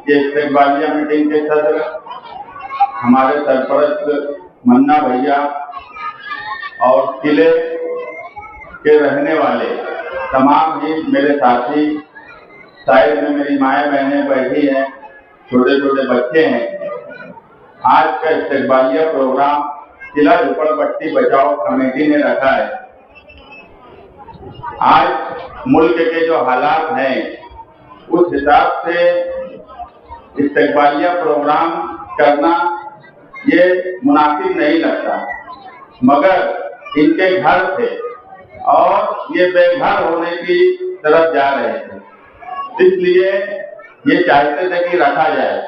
ये इस्तेकबालिया मीटिंग के सदर हमारे सरपरस्त मन्ना भैया और किले के रहने वाले तमाम ही मेरे साथी, साइड में मेरी माएँ बहनें बैठी हैं, छोटे छोटे बच्चे हैं। आज का इस्तेकबालिया प्रोग्राम किला झोपड़पट्टी बचाओ कमेटी ने रखा है। आज मुल्क के जो हालात हैं उस हिसाब से इस्तेकबालिया प्रोग्राम करना ये मुनासिब नहीं लगता, मगर इनके घर थे और ये बेघर होने की तरफ जा रहे थे, इसलिए ये चाहते थे कि रखा जाए।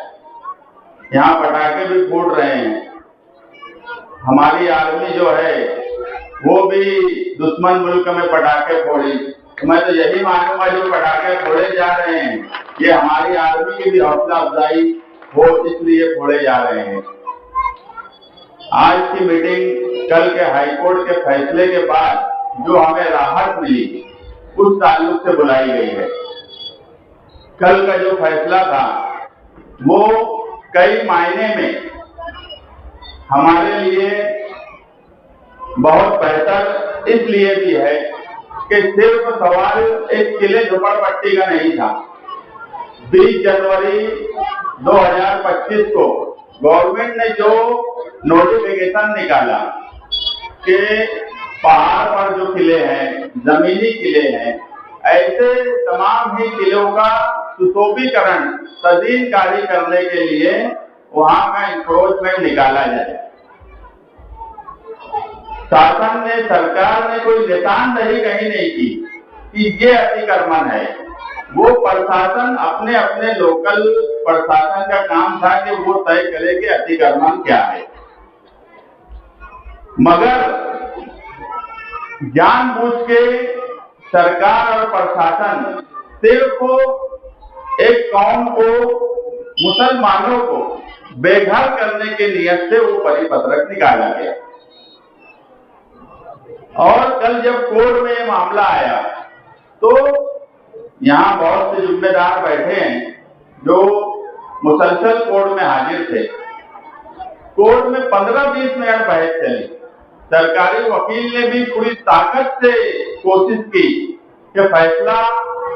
यहाँ पटाखे भी फूट रहे हैं। हमारी आर्मी जो है वो भी दुश्मन मुल्क में पटाखे फोड़ी, तो मैं तो यही मानूंगा जो पटाखे फोड़े जा रहे हैं ये हमारी आर्मी की भी हौसला अफजाई हो, इसलिए फोड़े जा रहे हैं। आज की मीटिंग कल के हाईकोर्ट के फैसले के बाद जो हमें राहत मिली उस ताल्लुक से बुलाई गई है। कल का जो फैसला था वो कई मायने में हमारे लिए बहुत बेहतर इसलिए भी है कि सिर्फ सवाल एक किले झोपड़पट्टी का नहीं था। 20 जनवरी 2025 को गवर्नमेंट ने जो नोटिफिकेशन निकाला कि पहाड़ पर जो किले हैं, जमीनी किले हैं, ऐसे तमाम ही किलों का सुशोभीकरण तजीलकारी करने के लिए वहां का इंक्रोचमेंट निकाला जाए। शासन ने, सरकार ने कोई निशानदेही कहीं नहीं की कि ये अतिक्रमण है। वो प्रशासन अपने अपने लोकल प्रशासन का काम था कि वो तय करे कि अतिक्रमण क्या है, मगर जानबूझ के सरकार और प्रशासन सिर्फ एक कौम को, मुसलमानों को बेघर करने के नियत से वो परिपत्रक निकाला गया। और कल जब कोर्ट में ये मामला आया तो यहाँ बहुत से जिम्मेदार बैठे हैं जो मुसलसल कोर्ट में हाजिर थे। कोर्ट में 15-20 मिनट बहस चली। सरकारी वकील ने भी पूरी ताकत से कोशिश की कि फैसला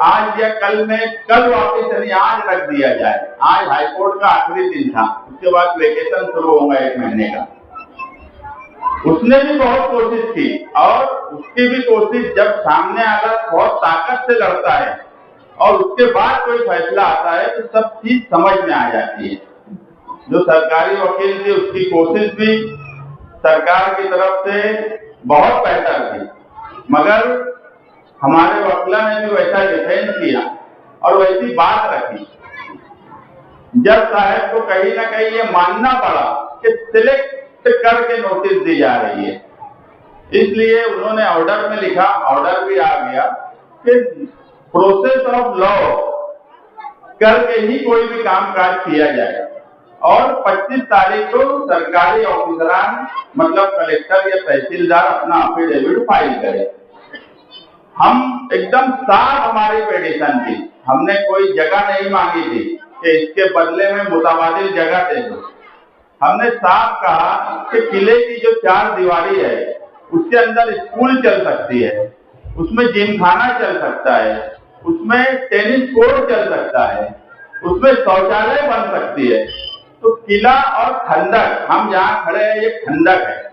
आज या कल में, कल वापस यानी आज रख दिया जाए। आज हाईकोर्ट का आखिरी दिन था, उसके बाद वेकेशन शुरू होगा 1 महीने का। उसने भी बहुत कोशिश की और उसकी भी कोशिश जब सामने आकर बहुत ताकत से लड़ता है और उसके बाद कोई फैसला आता है तो सब चीज समझ में आ जाती है। जो सरकारी वकील थी उसकी कोशिश भी सरकार की तरफ से बहुत बेहतर थी, मगर हमारे वकीला ने भी वैसा डिफेंस किया और वैसी बात रखी। जज साहब को कहीं ना कहीं ये मानना पड़ा कि सिलेक्ट करके नोटिस दी जा रही है, इसलिए उन्होंने ऑर्डर में लिखा, ऑर्डर भी आ गया कि प्रोसेस ऑफ लॉ करके ही कोई भी कामकाज किया जाए। और 25 तारीख को सरकारी ऑफिसरान मतलब कलेक्टर या तहसीलदार अपना अफिडेविट फाइल करे। हम एकदम साफ हमारी पिटीशन थी, हमने कोई जगह नहीं मांगी थी कि इसके बदले में मुतबादिल जगह दे दो। हमने साफ कहा कि किले की जो 4 दीवारी है उसके अंदर स्कूल चल सकती है, उसमें जिमखाना चल सकता है, उसमें टेनिस कोर्ट चल सकता है, उसमें शौचालय बन सकती है। तो किला और खंडक, हम जहाँ खड़े हैं ये खंडक है,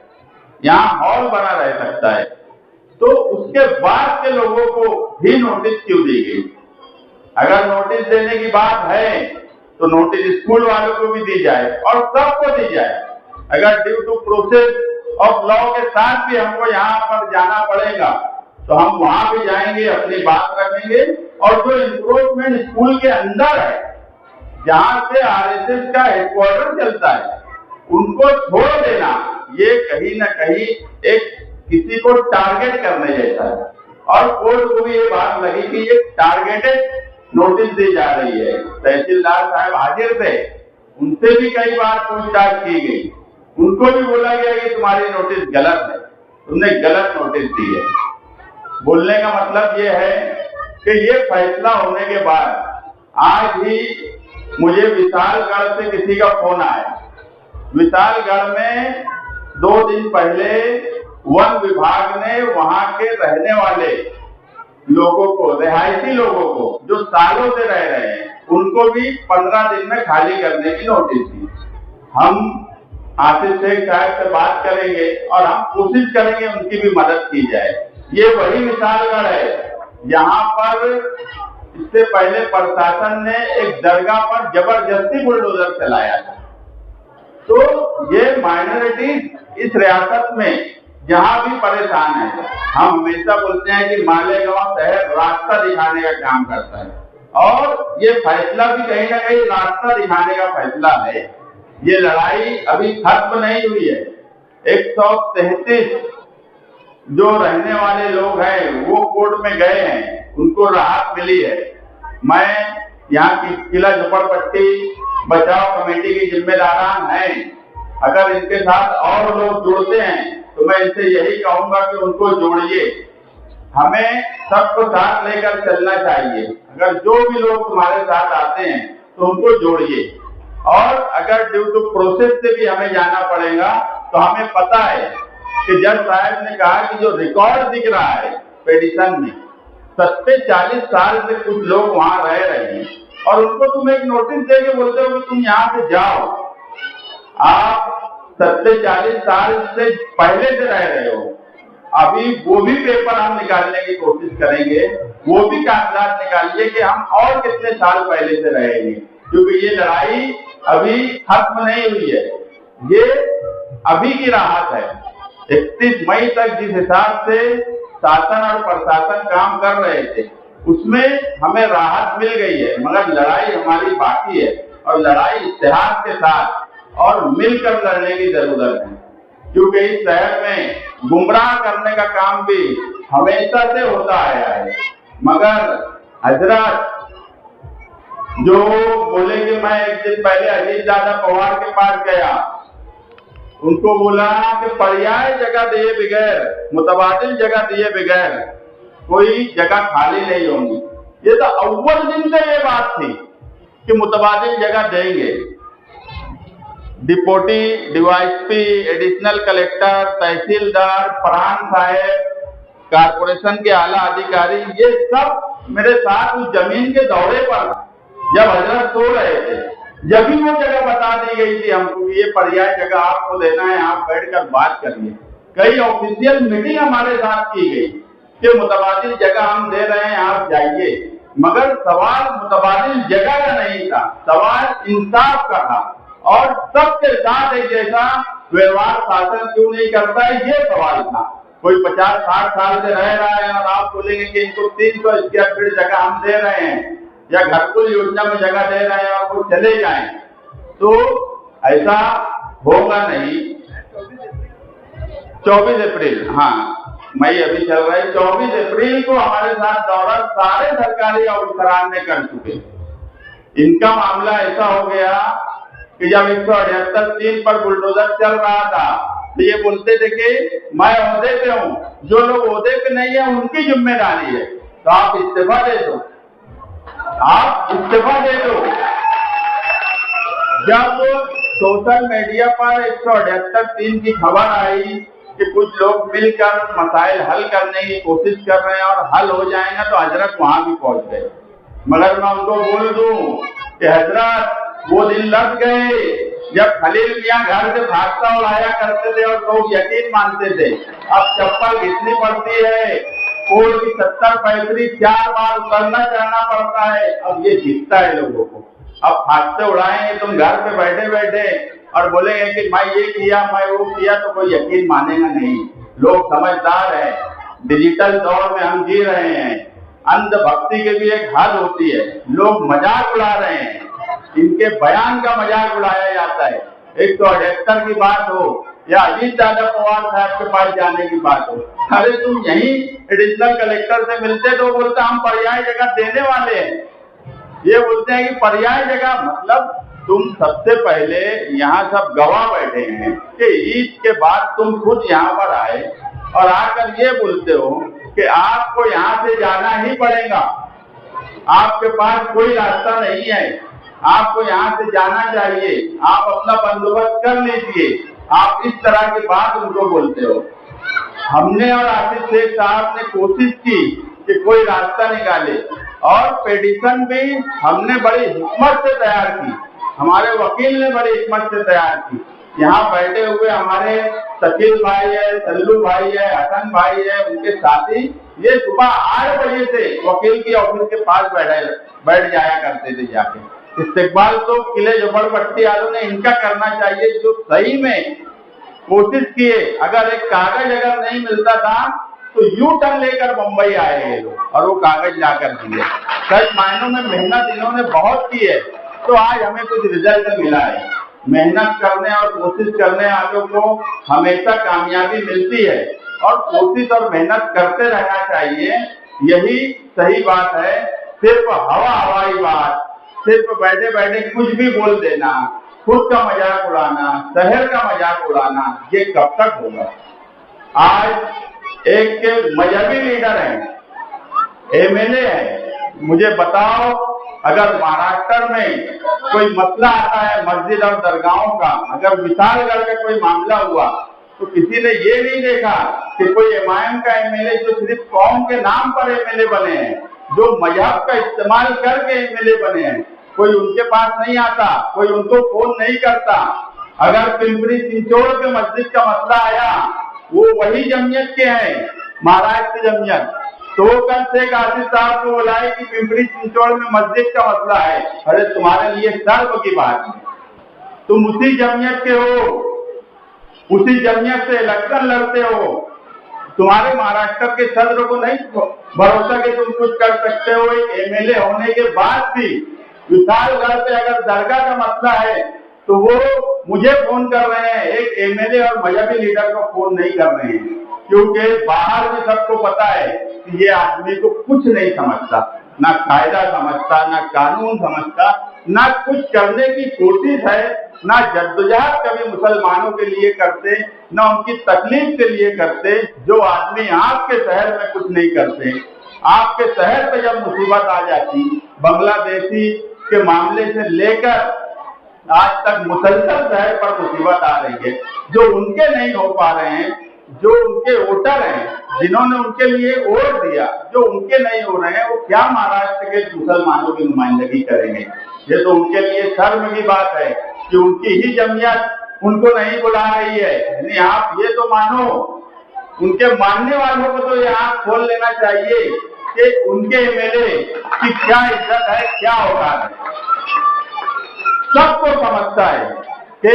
यहाँ हॉल बना रह सकता है। तो उसके बाद के लोगों को भी नोटिस क्यों दी गई? अगर नोटिस देने की बात है तो नोटिस स्कूल वालों को भी दी जाए और सबको दी जाए। अगर due to process of law के साथ भी हमको यहाँ पर जाना पड़ेगा तो हम वहां भी जाएंगे, अपनी बात रखेंगे। और जो इंक्रोचमेंट स्कूल के अंदर है जहां से आरएसएस का हेडक्वार्टर चलता है, उनको छोड़ देना ये कहीं ना कहीं एक किसी को टारगेट करने जैसा है। और कोर्ट को भी ये बात लगी कि ये टारगेटेड नोटिस दी जा रही है। तहसीलदार साहब हाजिर थे, उनसे भी कई बार पूछताछ की गई, उनको भी बोला गया कि तुम्हारी नोटिस गलत है, तुमने गलत नोटिस दी है। बोलने का मतलब ये है कि ये फैसला होने के बाद आज ही मुझे विशालगढ़ से किसी का फोन आया। विशालगढ़ में 2 दिन पहले वन विभाग ने वहां के रहने वाले लोगों को, रिहायशी लोगों को जो सालों से रह रहे हैं, उनको भी 15 दिन में खाली करने की नोटिस दी। हम आसिफ शेख साहब से बात करेंगे और हम कोशिश करेंगे उनकी भी मदद की जाए। ये वही विशालगढ़ है जहां पर इससे पहले प्रशासन ने एक दरगाह पर जबरदस्ती बुलडोजर चलाया था। तो ये माइनॉरिटीज इस रियासत में जहां भी परेशान है, हम हमेशा बोलते हैं कि मालेगांव शहर रास्ता दिखाने का काम करता है और ये फैसला भी कहीं ना कहीं रास्ता दिखाने का फैसला है। ये लड़ाई अभी खत्म नहीं हुई है। 133 जो रहने वाले लोग हैं वो कोर्ट में गए हैं, उनको राहत मिली है। मैं यहाँ की किला झोपड़पट्टी बचाव कमेटी की जिम्मेदारान हैं, अगर इनके साथ और लोग जुड़ते हैं तो मैं इनसे यही कहूंगा कि उनको जोड़िए। हमें सबको साथ लेकर चलना चाहिए। अगर जो भी लोग तुम्हारे साथ आते हैं तो उनको जोड़िए, और अगर ड्यू टू प्रोसेस से भी हमें जाना पड़ेगा तो हमें पता है कि जज साहब ने कहा कि जो रिकॉर्ड दिख रहा है पेटिशन में, 40 साल से कुछ लोग वहां रह रहे हैं और उनको तुम एक नोटिस देके बोलते हो कि तुम यहाँ से जाओ। आप 40 साल से पहले से रह रहे हो। अभी वो भी पेपर हम निकालने की कोशिश करेंगे, वो भी कागजात निकालिए कि हम और कितने साल पहले से रहेंगे, क्योंकि ये लड़ाई अभी खत्म नहीं हुई है। ये अभी की राहत है। 31 मई तक जिस हिसाब से शासन और प्रशासन काम कर रहे थे उसमें हमें राहत मिल गई है, मगर लड़ाई हमारी बाकी है और लड़ाई इत्तेहाद के साथ और मिलकर लड़ने की जरूरत है, क्योंकि इस शहर में गुमराह करने का काम भी हमेशा से होता आया है। मगर हजरत जो बोले कि मैं एक दिन पहले अजीतजादा पवार के पास गया, उनको बोला कि पर्याय जगह दिए बगैर, मुतबादिल जगह दिए बगैर कोई जगह खाली नहीं होगी। ये तो अव्वल दिन से ये बात थी कि मुतबादिल जगह देंगे। डिप्टी डीवाईएसपी, एडिशनल कलेक्टर, तहसीलदार, प्रधान साहब, कारपोरेशन के आला अधिकारी, ये सब मेरे साथ उस जमीन के दौरे पर जब हजरत सो रहे थे, जब भी वो जगह बता दी गई थी हमको, ये पर्याय जगह आपको देना है, आप बैठकर बात करिए। कई ऑफिशियल मीटिंग हमारे साथ की गई कि मुतबादिल जगह हम दे रहे हैं, आप जाइए। मगर सवाल मुतबादिल जगह का नहीं था, सवाल इंसाफ का था और सबके साथ एक जैसा व्यवहार शासन क्यों नहीं करता है, ये सवाल था। कोई 50-60 साल से रह रहा है और आप बोलेंगे कि इनको 300 स्क्वायर फीट जगह हम दे रहे हैं या घरकुल योजना में जगह दे रहे हैं और वो चले जाएं, तो ऐसा होगा नहीं। 24 अप्रैल, हाँ मई अभी चल रहा है, 24 अप्रैल को हमारे साथ दौरा सारे सरकारी अफसरान ने कर चुके। इनका मामला ऐसा हो गया कि जब 178(3) पर बुलडोजर चल रहा था तो ये बोलते थे कि मैं ओहदे पे हूँ, जो लोग ओहदे पे नहीं है उनकी जिम्मेदारी है, तो आप इस्तीफा दे दो, आप इस्तीफा दे दो। जब सोशल मीडिया पर 178(3) की खबर आई कि कुछ लोग मिलकर मसाइल हल करने की कोशिश कर रहे हैं और हल हो जाएगा, तो हजरत वहां भी पहुंच गए। मगर मैं उनको बोल दूं कि हजरत वो दिन लग गए जब खलील मियां घर से भागता उड़ाया करते थे और लोग यकीन मानते थे। अब चप्पल घिसनी पड़ती है, कोर्ट की 70 पैंतरी 4 बार उतरना चढ़ना पड़ता है, अब ये दिखता है लोगों को। अब भागते उड़ाएंगे तुम घर पे बैठे बैठे और बोलेंगे कि मैं ये किया मैं वो किया, तो कोई यकीन मानेगा नहीं। लोग समझदार है, डिजिटल दौर में हम जी रहे हैं, अंधभक्ति की भी एक हद होती है। लोग मजाक उड़ा रहे हैं, इनके बयान का मजाक उड़ाया जाता है। 178 की बात हो या अजीतजादा पवार साहब के पास जाने की बात हो, अरे तुम यही एडिशनल कलेक्टर से मिलते तो बोलते हम पर्याय जगह देने वाले हैं। ये बोलते हैं कि पर्याय जगह, मतलब तुम सबसे पहले यहाँ सब गवाह बैठे हैं कि ईद के बाद तुम खुद यहाँ पर आए और आकर ये बोलते हो कि आपको यहाँ से जाना ही पड़ेगा, आपके पास कोई रास्ता नहीं है, आपको यहाँ से जाना चाहिए, आप अपना बंदोबस्त कर लीजिए, आप इस तरह की बात उनको बोलते हो। हमने और आसिफ शेख साहब ने कोशिश की कि कोई रास्ता निकाले और पिटीशन भी हमने बड़ी हिम्मत से तैयार की, हमारे वकील ने बड़ी हिम्मत से तैयार की। यहाँ बैठे हुए हमारे शकील भाई है, सल्लू भाई है, हसन भाई है, उनके साथी ये सुबह 8 बजे से वकील की ऑफिस के पास बैठ जाया करते थे जाके। इस्तेकबाल तो किले झोपड़पट्टी वालों ने इनका करना चाहिए, जो सही में कोशिश किए। अगर एक कागज अगर नहीं मिलता था तो यू टर्न लेकर मुंबई आए ये लोग और वो कागज ला कर दिए। सच मायनों में मेहनत इन्होंने बहुत की है, तो आज हमें कुछ रिजल्ट मिला है। मेहनत करने और कोशिश करने वालों को हमेशा कामयाबी मिलती है और कोशिश और मेहनत करते रहना चाहिए, यही सही बात है। सिर्फ हवाई बात, सिर्फ बैठे बैठे कुछ भी बोल देना, खुद का मजाक उड़ाना, शहर का मजाक उड़ाना, ये कब तक होगा। आज एक मजहबी लीडर है, एमएलए है, मुझे बताओ अगर महाराष्ट्र में कोई मसला आता है मस्जिद और दरगाहों का, अगर विशालगढ़ का कोई मामला हुआ तो किसी ने ये नहीं देखा कि कोई एमआईएम का एमएलए जो सिर्फ कौम के नाम पर एमएलए बने हैं, जो मजहब का इस्तेमाल करके एमएलए बने हैं, कोई उनके पास नहीं आता, कोई उनको फोन नहीं करता। अगर पिंपरी चिंचोड़ पे मस्जिद का मसला आया, वो वही जमीयत के हैं, महाराष्ट्र की जमीयत, तो कल शेख आसिफ साहब को बुलाए कि पिंपरी चिंचोड़ में मस्जिद का मसला है। अरे तुम्हारे लिए सर्व की बात है, तुम उसी जमीयत के हो, उसी जमीयत से इलेक्शन लड़ते हो। तुम्हारे महाराष्ट्र के सदर को नहीं भरोसा कि तुम कुछ कर सकते हो। एक एमएलए होने के बाद भी विशालगढ़ पे अगर दरगाह का मसला है तो वो मुझे फोन कर रहे हैं, एक एमएलए और मजहबी लीडर को फोन नहीं कर रहे हैं, क्योंकि बाहर भी सबको पता है कि ये आदमी को कुछ नहीं समझता, ना कायदा समझता, ना कानून समझता, ना कुछ करने की कोशिश है, ना जद्दोजहद कभी मुसलमानों के लिए करते, ना उनकी तकलीफ के लिए करते। जो आदमी आपके शहर में कुछ नहीं करते, आपके शहर पे जब मुसीबत आ जाती, बांग्लादेशी के मामले से लेकर आज तक मुसलसल शहर पर मुसीबत आ रही है, जो उनके नहीं हो पा रहे हैं, जो उनके वोटर हैं, जिन्होंने उनके लिए वोट दिया, जो उनके नहीं हो रहे हैं, वो क्या महाराष्ट्र के मुसलमानों की नुमाइंदगी करेंगे। ये तो उनके लिए शर्म की बात है कि उनकी ही जमीयत उनको नहीं बुला रही है। यानी आप ये तो मानो, उनके मानने वालों को तो ये आंख खोल लेना चाहिए कि उनके एमएलए की क्या इज्जत है, क्या औकात है। सबको समझता है कि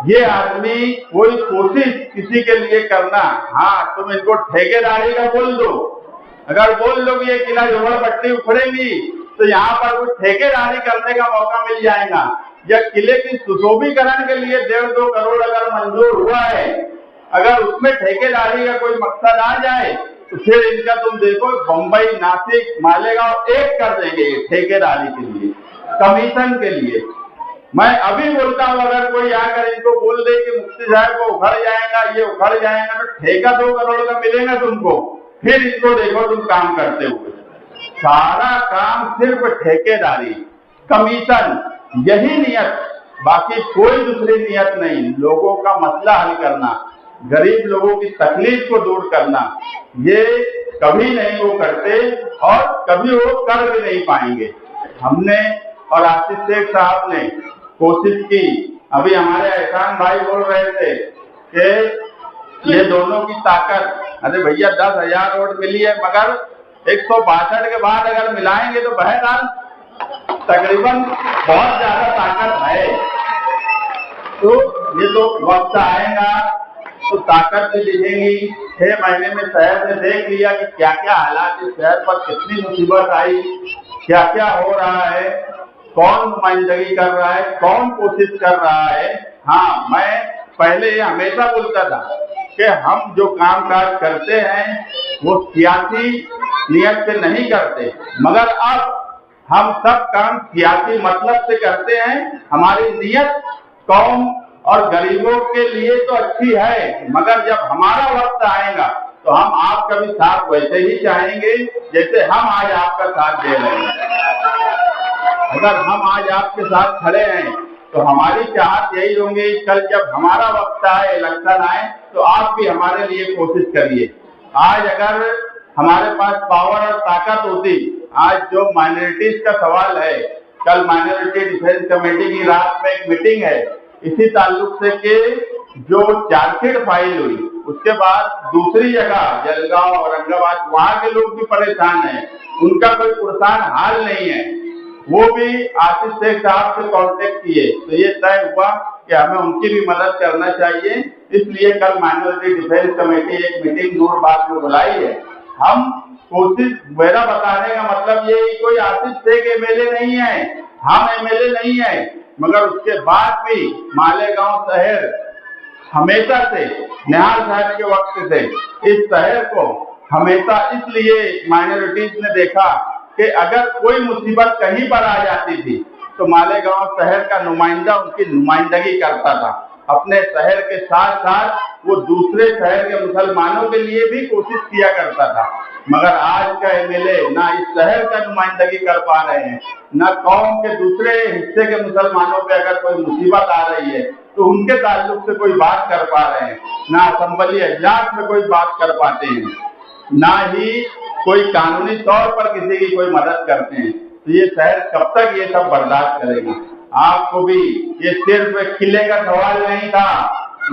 ये आदमी कोई कोशिश किसी के लिए करना, हाँ तुम इनको ठेकेदारी का बोल दो, अगर बोल दो कि ये किला झोपड़पट्टी उखड़ेगी तो यहाँ पर कुछ ठेकेदारी करने का मौका मिल जाएगा। या किले की सुशोभीकरण के लिए 1.5-2 करोड़ अगर मंजूर हुआ है, अगर उसमें ठेकेदारी का कोई मकसद आ जाए तो फिर इनका तुम देखो बम्बई, नासिक, मालेगांव एक कर देंगे ठेकेदारी के लिए, कमीशन के लिए। मैं अभी बोलता हूँ अगर कोई आकर इनको बोल दे कि मुफ्ती साहब को उखड़ जाएगा, ये उखड़ जाएगा, तो ठेका 2 करोड़ का मिलेगा तुमको, फिर इनको देखो तुम काम करते हुए। सारा काम सिर्फ ठेकेदारी, कमीशन, यही नियत, बाकी कोई दूसरी नियत नहीं। लोगों का मसला हल करना, गरीब लोगों की तकलीफ को दूर करना, ये कभी नहीं वो करते और कभी वो कर भी नहीं पाएंगे। हमने और आसिफ शेख साहब ने कोशिश की। अभी हमारे एहसान भाई बोल रहे थे कि ये दोनों की ताकत, अरे भैया 10,000 वोट मिली है, मगर 162 के बाद अगर मिलाएंगे तो बहरहाल तकरीबन बहुत ज्यादा ताकत है। तो ये तो वक्त आएगा तो ताकत भी दिखेगी। 6 महीने में शहर ने देख लिया कि क्या क्या हालात, इस शहर पर कितनी मुसीबत आई, क्या क्या हो रहा है, कौन नुमाइंदगी कर रहा है, कौन कोशिश कर रहा है। हाँ, मैं पहले ये हमेशा बोलता था कि हम जो काम काज करते हैं वो सियासी नियत से नहीं करते, मगर अब हम सब काम सियासी मतलब से करते हैं। हमारी नियत कौम और गरीबों के लिए तो अच्छी है, मगर जब हमारा वक्त आएगा तो हम आपका भी साथ वैसे ही चाहेंगे जैसे हम आज आपका साथ दे रहे हैं। अगर हम आज आपके साथ खड़े हैं तो हमारी चाहत यही होंगी, कल जब हमारा वक्त आए, इलेक्शन आए, तो आप भी हमारे लिए कोशिश करिए। आज अगर हमारे पास पावर और ताकत होती, आज जो माइनॉरिटीज का सवाल है, कल माइनॉरिटी डिफेंस कमेटी की रात में एक मीटिंग है इसी ताल्लुक से कि जो चार्जशीट फाइल हुई, उसके बाद दूसरी जगह जलगांव, औरंगाबाद, वहां के लोग भी परेशान हैं, उनका कोई पुरसान हाल नहीं है, वो भी आशीष शेख साहब से कांटेक्ट किए, तो ये तय हुआ कि हमें उनकी भी मदद करना चाहिए। इसलिए कल माइनॉरिटी डिफेंस कमेटी एक मीटिंग नूरबाग में बुलाई है। हम कोशिश, मेरा बताने का मतलब ये कोई आशीष शेख एमएलए नहीं है, हम एमएलए नहीं है, मगर उसके बाद भी मालेगांव शहर हमेशा से, निहाल साहब के वक्त से इस शहर को हमेशा इसलिए माइनॉरिटीज ने देखा कि अगर कोई मुसीबत कहीं पर आ जाती थी तो मालेगांव शहर का नुमाइंदा उनकी नुमाइंदगी करता था। अपने शहर के साथ साथ वो दूसरे शहर के मुसलमानों के लिए भी कोशिश किया करता था। मगर आज का एमएलए ना इस शहर का नुमाइंदगी कर पा रहे हैं, न कौम के दूसरे हिस्से के मुसलमानों पे अगर कोई मुसीबत आ रही है तो उनके ताल्लुक से कोई बात कर पा रहे हैं, ना असेंबली इजलास में कोई बात कर पाते हैं, ना ही कोई कानूनी तौर पर किसी की कोई मदद करते हैं। तो ये शहर कब तक ये सब बर्दाश्त करेगा? आपको भी ये सिर्फ किले का सवाल नहीं था,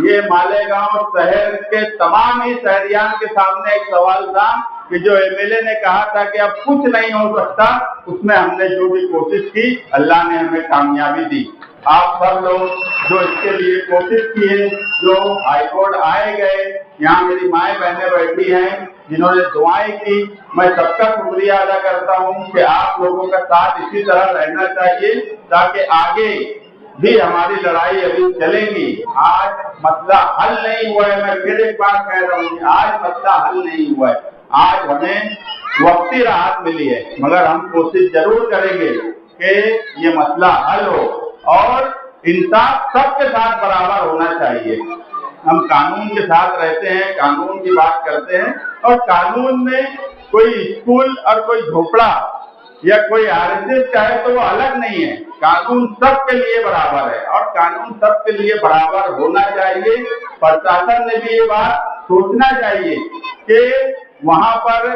ये मालेगांव शहर के तमाम ही शहरियान के सामने एक सवाल था कि जो एमएलए ने कहा था कि अब कुछ नहीं हो सकता, उसमें हमने जो भी कोशिश की, अल्लाह ने हमें कामयाबी दी। आप सब लोग जो इसके लिए कोशिश किए, जो हाईकोर्ट आए गए, यहाँ मेरी माएँ बहनें बैठी हैं जिन्होंने दुआएं की, मैं सबका शुक्रिया अदा करता हूँ कि आप लोगों का साथ इसी तरह रहना चाहिए ताकि आगे भी हमारी लड़ाई अभी चलेगी। आज मसला हल नहीं हुआ है, मैं फिर एक बार कह रहा हूँ, आज मसला हल नहीं हुआ है, आज हमें वक्ती राहत मिली है, मगर हम कोशिश जरूर करेंगे कि ये मसला हल हो और इंसाफ सबके साथ बराबर होना चाहिए। हम कानून के साथ रहते हैं, कानून की बात करते हैं, और कानून में कोई स्कूल और कोई झोपड़ा या कोई आरएसएस का है तो वो अलग नहीं है, कानून सबके लिए बराबर है और कानून सबके लिए बराबर होना चाहिए। प्रशासन ने भी ये बात सोचना चाहिए कि वहां पर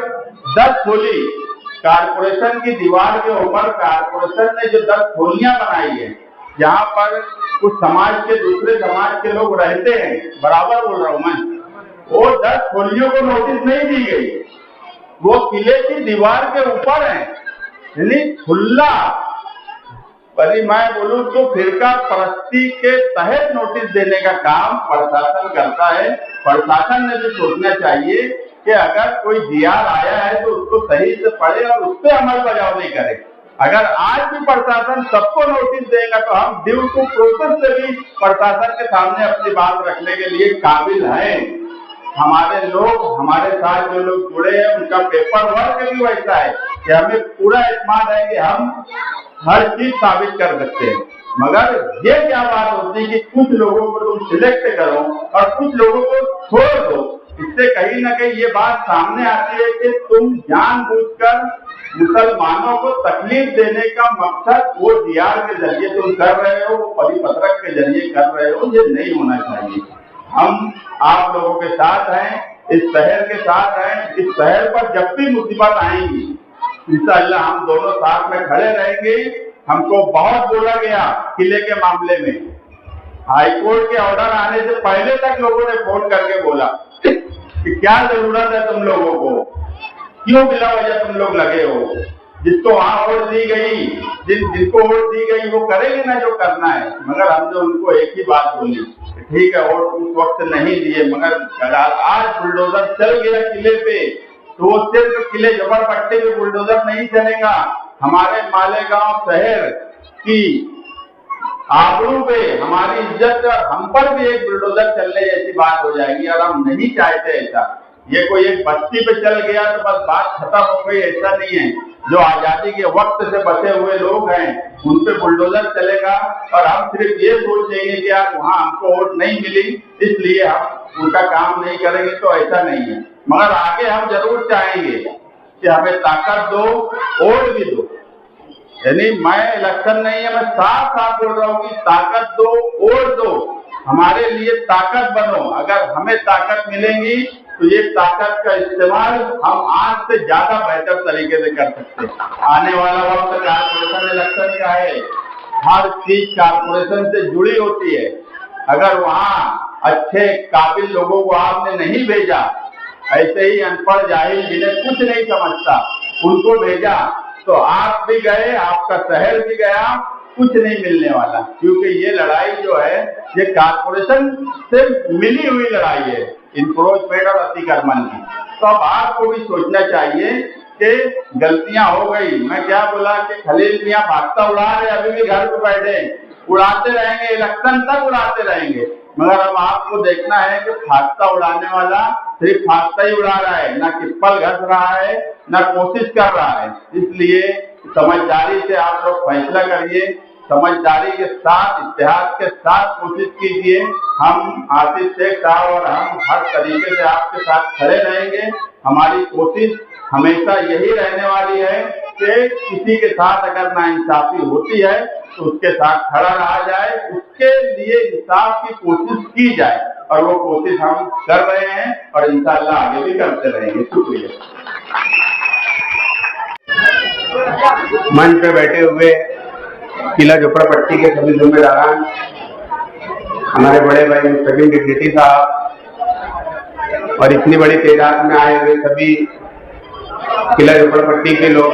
10 खोली कारपोरेशन की दीवार के ऊपर कारपोरेशन ने जो 10 खोलियां बनाई है, जहाँ पर कुछ समाज के दूसरे समाज के लोग रहते हैं, बराबर बोल रहा हूं मैं, वो 10 खोलियों को नोटिस नहीं दी गई, वो किले की दीवार के ऊपर है, यानी खुला। यदि मैं बोलूं तो फिरका परस्ती के तहत नोटिस देने का काम प्रशासन करता है। प्रशासन ने भी सोचना चाहिए कि अगर कोई डीआर आया है तो उसको सही से पढ़े और उस पर अमल बजावनी करे। अगर आज भी प्रशासन सबको नोटिस देगा तो हम ड्यू टू प्रोसेस से भी प्रशासन के सामने अपनी बात रखने के लिए काबिल हैं। हमारे लोग, हमारे साथ जो लोग जुड़े हैं, उनका पेपर वर्क भी वैसा है कि हमें पूरा एतमाद है कि हम हर चीज साबित कर सकते हैं। मगर ये क्या बात होती है कि कुछ लोगों को तुम सिलेक्ट करो और कुछ लोगों को छोड़ दो, इससे कहीं ना कहीं ये बात सामने आती है कि तुम जानबूझकर मुसलमानों को तकलीफ देने का मकसद वो डीआर के जरिए तुम कर रहे हो, वो परिपत्रक के जरिए कर रहे हो, ये नहीं होना चाहिए। हम आप लोगों के साथ हैं, इस शहर के साथ हैं, इस शहर पर जब भी मुसीबत आएंगी इंशाअल्लाह हम दोनों साथ में खड़े रहेंगे। हमको बहुत बोला गया किले के मामले में, हाईकोर्ट के ऑर्डर आने से पहले तक लोगों ने फोन करके बोला कि क्या जरूरत है तुम लोगों को, क्यों बिला वजह तुम लोग लगे हो, जिसको वहां वोट दी गई, जिसको वोट दी गई वो करेंगे ना जो करना है। मगर हमने उनको एक ही बात बोली, ठीक है वोट उस वक्त नहीं दिए, मगर आज बुलडोजर चल गया किले पे, तो वो सिर्फ किले झोपड़पट्टी में बुलडोजर नहीं चलेगा, हमारे मालेगांव शहर की आबरू पे, हमारी इज्जत, हम पर भी एक बुलडोजर चलने जैसी बात हो जाएगी और हम नहीं चाहते ऐसा। ये कोई एक बस्ती पे चल गया तो बस बात खत्म हो गई, ऐसा नहीं है। जो आजादी के वक्त से बचे हुए लोग हैं उन पे बुलडोजर चलेगा और हम सिर्फ ये सोचेंगे कि यार वहां हमको वोट नहीं मिली इसलिए हम उनका काम नहीं करेंगे, तो ऐसा नहीं है। मगर आगे हम जरूर चाहेंगे कि हमें ताकत दो, वोट भी दो। यानी मैं इलेक्शन नहीं है, मैं साफ साफ बोल रहा हूँ कि ताकत दो, वोट दो, हमारे लिए ताकत बनो। अगर हमें ताकत मिलेगी तो ये ताकत का इस्तेमाल हम आज से ज्यादा बेहतर तरीके से कर सकते हैं। आने वाला वक्त कारपोरेशन इलेक्शन का है, हर चीज कारपोरेशन से जुड़ी होती है। अगर वहाँ अच्छे काबिल लोगों को आपने नहीं भेजा, ऐसे ही अनपढ़ जाहिल जिन्हें कुछ नहीं समझता उनको भेजा, तो आप भी गए, आपका शहर भी गया, कुछ नहीं मिलने वाला। क्योंकि ये लड़ाई जो है ये कारपोरेशन से मिली हुई लड़ाई है, इंक्रोचमेंट और अतिक्रमण की। तो अब आपको भी सोचना चाहिए कि गलतियां हो गई। मैं क्या बोला कि खलील मियां भागता उड़ा रहे, अभी भी घर पे बैठे, उड़ाते रहेंगे, इलेक्शन तक उड़ाते रहेंगे। मगर अब आपको देखना है कि भागता उड़ाने वाला सिर्फ भागता ही उड़ा रहा है, ना किप्पल घस रहा है, ना कोशिश कर रहा है। इसलिए समझदारी से आप लोग फैसला करिए, समझदारी के साथ, इतिहास के साथ कोशिश कीजिए। हम आतिश शेख साहब और हम हर तरीके से आपके साथ खड़े रहेंगे। हमारी कोशिश हमेशा यही रहने वाली है कि किसी के साथ अगर नाइंसाफी होती है तो उसके साथ खड़ा रहा जाए, उसके लिए इंसाफ की कोशिश की जाए, और वो कोशिश हम कर रहे हैं और इंशाअल्लाह आगे भी करते रहेंगे। शुक्रिया। मंच पे बैठे हुए किला झोपड़पट्टी के सभी जिम्मेदारान, हमारे बड़े भाई मुस्तकिम डिग्निटी साहब और इतनी बड़ी तादाद में आए हुए सभी किला झोपड़पट्टी के लोग,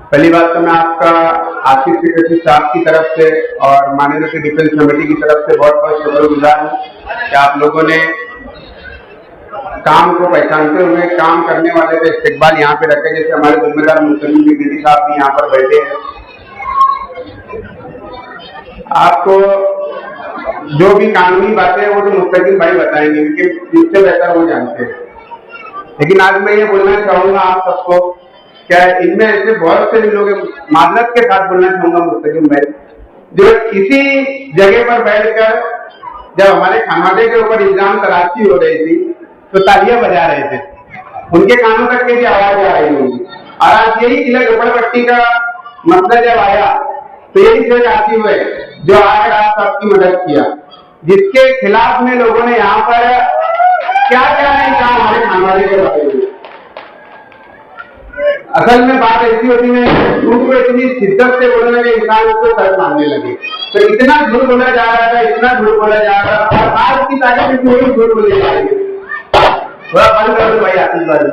पहली बात तो मैं आपका आसिफ सेक्रेटरी साहब की तरफ से और माननीय डिफेंस कमेटी की तरफ से बहुत बहुत शुक्रगुजार हूँ कि आप लोगों ने काम को पहचानते हुए काम करने वाले का इस्तेकबाल यहाँ पे रखे। जैसे हमारे जिम्मेदार मुस्तकिम डिग्निटी साहब भी यहाँ पर बैठे हैं। आपको जो भी कानूनी बातें हैं वो तो मुस्तकिम भाई बताएंगे, क्योंकि इससे बेहतर वो जानते हैं। लेकिन आज मैं ये बोलना चाहूंगा आप सबको, क्या इनमें ऐसे बहुत से लोग मादरत के साथ बोलना चाहूंगा मुस्तकिम भाई, जो इसी जगह पर बैठकर जब हमारे खानवादे के ऊपर इल्जाम तलाशी हो रही थी तो तालियां बजा रहे थे, उनके कानों तक की आवाज आ रही होगी। और आज यही किला झोपड़पट्टी का मसला जब आया तो यही सोच आती हुए जो आज आप सबकी मदद किया, जिसके खिलाफ में लोगों ने यहाँ पर क्या क्या नहीं कहा हमारे खानवादे के बारे में। असल में बात ऐसी होती है, झूठ को इतनी शिद्दत से बोलने के इंसान उसको सर मानने लगे, तो इतना झूठ बोला जा रहा था, इतना झूठ बोला जा रहा था, और आज की तारीख में कोई झूठ बोले जा रही है। थोड़ा बंद कर दो भाई आतिश भाई।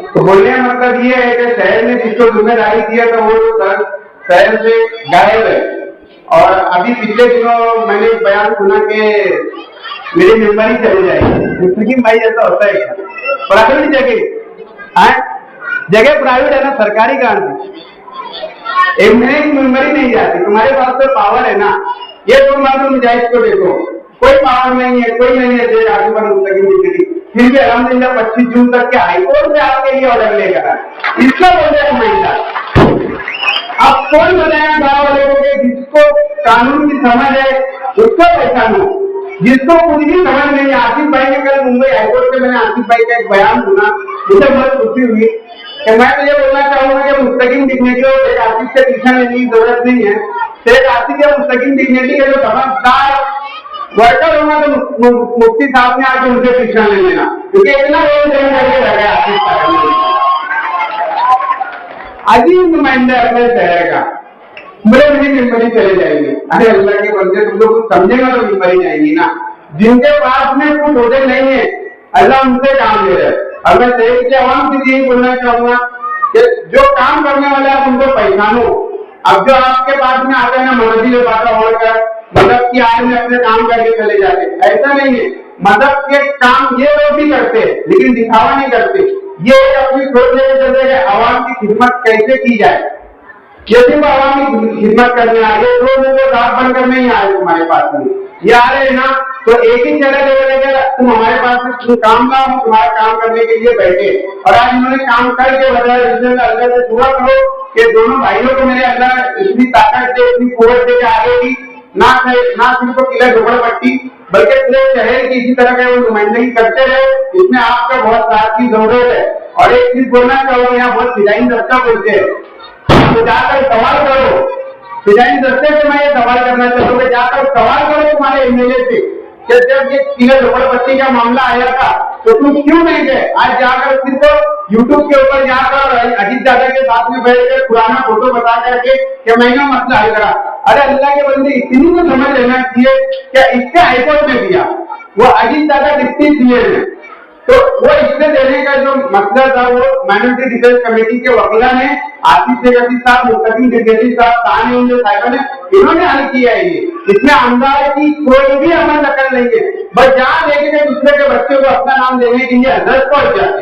तो बोलने का मतलब ये है कि शहर ने जिसको जिम्मेदारी दिया था वो शहर से गायब है। और अभी पिछले दिनों मैंने एक बयान सुना कि मेरी मेम्बरी चली जाएगी। मुस्तकिम भाई ऐसा होता है क्या? प्राइवेट जगह प्राइवेट है ना, सरकारी काम एक मेम्बरी नहीं जाती। तुम्हारे पास तो पावर है ना, ये तुम मालूम मुजाहिद को देखो, कोई पावर नहीं है, कोई नहीं है आगे पर मुस्तकिम डिग्निटी, फिर भी अल्हम्दुलिल्लाह 25 जून तक के हाईकोर्ट से आपके लिए ऑर्डर लेकर आए। इसका बोलते हैं महिला। अब कौन बताया गाँव वाले को कि जिसको कानून की समझ है उसको पहचानो, जिसको कुछ भी समझ नहीं। आसिफ भाई ने कल मुंबई हाईकोर्ट से मैंने आसिफ भाई का एक बयान सुना, मुझे बहुत खुशी हुई कि मैं तो ये बोलना चाहूंगा कि मुस्तकिम डिग्निटी और शेख आसिफ से पीछा लेने की जरूरत नहीं है। शेख आसिफ या मुस्तकिम डिग्निटी के जो समझदार वर्कर होगा तो मुफ्ती साहब ने आके उनसे पीछा ले लेना, क्योंकि इतना रोल करके रह गया आसिफ साहब अजीब नुमाइंदा अपने शहर का। मेरे मेम्बरी चले जाएंगे। अरे अल्लाह के बंदे, तुम लोग कुछ समझेगा तो मेम्बरी जाएंगी ना। जिनके पास में कुछ होते नहीं है अल्लाह उनसे काम ले रहा है। और मैं शहर के आवाम से यही बोलना चाहूंगा कि जो काम करने वाले आप उनको पहचानो। अब जो आपके पास में आते हैं ना मददी में बात होकर मदद की आड़ में अपने काम करके चले जाते, ऐसा नहीं है। मदद के काम ये लोग भी करते हैं लेकिन दिखावा नहीं करते। ये अपनी सोच लेके चलते हैं आवाम की खिदमत कैसे की जाए। यदि वो आवाम की खिदमत करने आ गए तो वो दाग बनकर नहीं आए तुम्हारे पास में, ये आ रहे हैं ना, तो एक ही जगह लेकर तुम हमारे पास में काम लाओ, तुम्हारा काम करने के लिए बैठे। और आज उन्होंने काम करके बताया, अल्लाह से दुआ करो कि दोनों भाइयों को मेरे अल्लाह इतनी ताकत दे, इतनी कुव्वत दे के आगे की ना सिर्फ किला झोपड़पट्टी बल्कि पूरे शहर की इसी तरह के वो नुमाइंदगी करते रहे, इसमें आपका बहुत साथ की जरूरत है। और एक चीज बोलना चाहूंगा, यहाँ बहुत डिजाइन दस्ता बोलते हैं, तो जाकर सवाल करो। डिजाइन दस्ते से मैं ये सवाल करना चाहूंगा, जाकर सवाल करो तुम्हारे एमएलए से कि जब ये किला झोपड़पट्टी का मामला आया था तो तुम क्यों नहीं गए। आज जाकर सिर्फ यूट्यूब के ऊपर जाकर अजीत दादा के साथ में बैठ कर पुराना फोटो बता करके क्या महंगा मसला हल करा। अरे अल्लाह के बंदे, इतनी तो समझ लेना चाहिए क्या इससे हाईकोर्ट में दिया, वो अजीत दादा डिप्टी सीएम है, तो वो इससे देने का जो मसला था वो माइनॉरिटी डिफेंस कमेटी के वकीला ने, आतिश शेखर साहब, मुस्तकीम डिग्री साहब, ताने साहब ने, इन्होंने हल किया है। ये इसमें आमदार की कोई भी अमल दखल नहीं है, बस जहां लेके दूसरे के बच्चे को अपना नाम देने के लिए हजरत पहुंच जाते,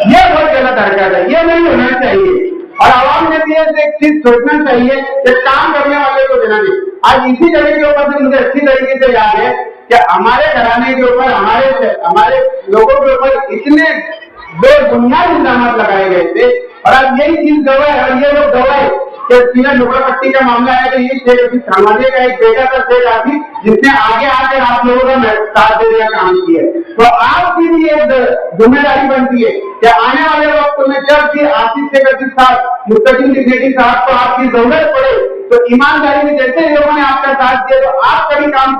ये बहुत गलत हरकत है, ये नहीं होना चाहिए। और आवाम ने भी एक चीज सोचना चाहिए कि काम करने वाले को देना नहीं। आज इसी जगह के ऊपर से मुझे अच्छी तरीके से याद है कि हमारे घराने के ऊपर, हमारे लोगों के ऊपर इतने बेबुनियाद इल्जाम लगाए गए थे, और अब यही चीज गवाह है, और ये लोग गवाह है कि किला झोपड़पट्टी का मामला है, तो ये शेख समाजे का एक बेटा था शेख आसिफ, जिसने आगे आकर आप लोगों का साथ देने का काम किया। तो आपकी भी एक जिम्मेदारी बनती है कि आने वाले वक्त में जब भी आतिश शेखर साहब, मुस्तकीम डिग्री साहब को आपकी जरूरत पड़े तो ईमानदारी में जैसे लोगों ने आपका साथ दिया तो आपका भी काम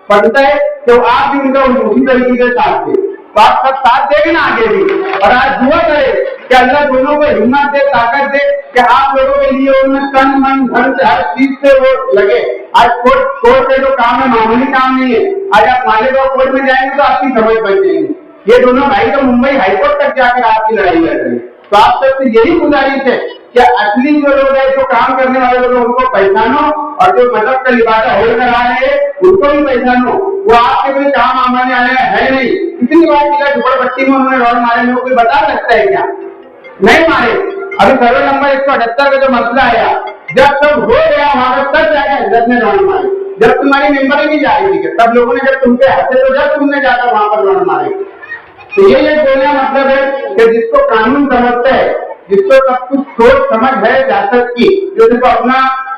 पड़ता है तो आप भी उनका उसी तरीके से साथ दे, तो आप सब साथ देंगे ना आगे भी। और आज दुआ करे कि अल्लाह दोनों को हिम्मत दे, ताकत दे कि आप लोगों के लिए उनमें तन मन धन से हर चीज से वो लगे। आज कोर्ट से जो काम है मामूली काम नहीं है, आज आप मालेगांव कोर्ट में जाएंगे तो आपकी समझ बन जाएगी। ये दोनों भाई तो मुंबई हाईकोर्ट तक जाकर आपकी लड़ाई लड़ रहे हैं। तो आप सबसे यही गुजारिश है कि असली जो लोग हैं, जो काम करने वाले लोग हैं, उनको पहचानो, और जो मदद का लिबासा होल्ड करा रहे हैं उनको भी पहचानो। वो आपके कोई काम आने वाले है नहीं। कितनी बार किला झोपड़पट्टी में उन्होंने रॉड मारे, लोग कोई बता सकता है क्या? नहीं मारे। अभी सर्वे नंबर 178 का जो मसला आया, जब सब हो गया वहां पर तब जाकर हजरत ने रॉड मारे, जब तुम्हारी मेंबर नहीं जा रही थी, तब लोगों ने जब तुमसे हंसे तो जब तुमने जाकर वहां पर रॉड मारे। तो ये बोलने का मतलब है कि जिसको कानून समझता है, जिसको सब कुछ सोच समझ है सियासत की, जो सिर्फ अपना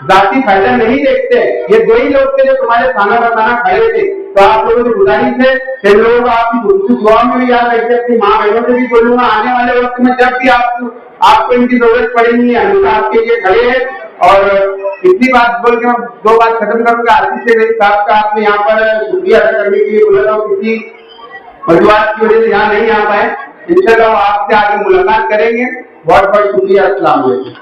जाति फायदा नहीं देखते, ये दो ही लोग थे जो तुम्हारे खाना बताना खड़े थे। तो आप लोगों से गुजारिश है कि लोगों को आपकी दुआ में भी याद रखिए, अपनी माँ बहनों से भी बोलूंगा, आने वाले वक्त में जब भी आपको इनकी जरूरत पड़ेगी, हमेशा आपके लिए खड़े हैं। और इतनी बात बोल के मैं दो बात खत्म करूंगा। आतिश शेखर साहब का आपने यहाँ पर शुक्रिया अदा करने के लिए बोला था, किसी मजबूत की वजह से यहाँ नहीं आ पाए, इंशाल्लाह आपसे आगे मुलाकात करेंगे। बहुत बहुत शुक्रिया। अस्सलाम वालेकुम।